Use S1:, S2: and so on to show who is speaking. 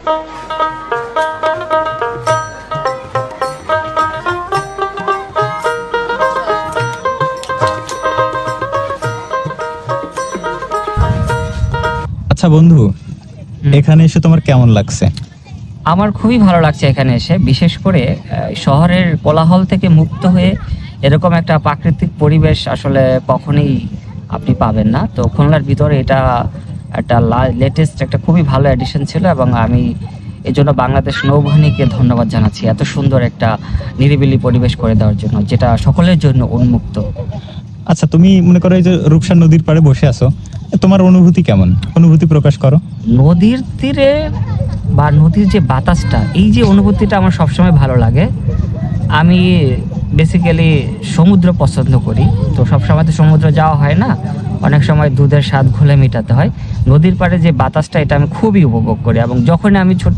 S1: আচ্ছা বন্ধু, এখানে এসে তোমার কেমন লাগছে?
S2: আমার খুবই ভালো লাগছে এখানে এসে, বিশেষ করে শহরের কোলাহল থেকে মুক্ত হয়ে এরকম একটা প্রাকৃতিক পরিবেশ আসলে কখনোই আপনি পাবেন না। তো খুলনার ভিতরে এটা একটা লেটেস্ট একটা খুবই ভালো এডিশন ছিল, এবং আমি এই জন্য বাংলাদেশ নৌবাহিনীকে ধন্যবাদ জানাচ্ছি এত সুন্দর একটা নিরিবিলি পরিবেশ করে দেওয়ার জন্য, যেটা সকলের জন্য উন্মুক্ত।
S1: আচ্ছা, তুমি মনে করো এই যে রূপসা নদীর পাড়ে বসে আছো, তোমার অনুভূতি কেমন? অনুভূতি প্রকাশ করো।
S2: নদীর তীরে বা নদীর যে বাতাসটা, এই যে অনুভূতিটা আমার সবসময় ভালো লাগে। আমি বেসিক্যালি সমুদ্র পছন্দ করি, তো সবসময় তো সমুদ্র যাওয়া হয় না, অনেক সময় দুধের স্বাদ ঘোলে মেটাতে হয়। নদীর পাড়ে যে বাতাসটা, এটা আমি খুবই উপভোগ করি, এবং যখন আমি ছোট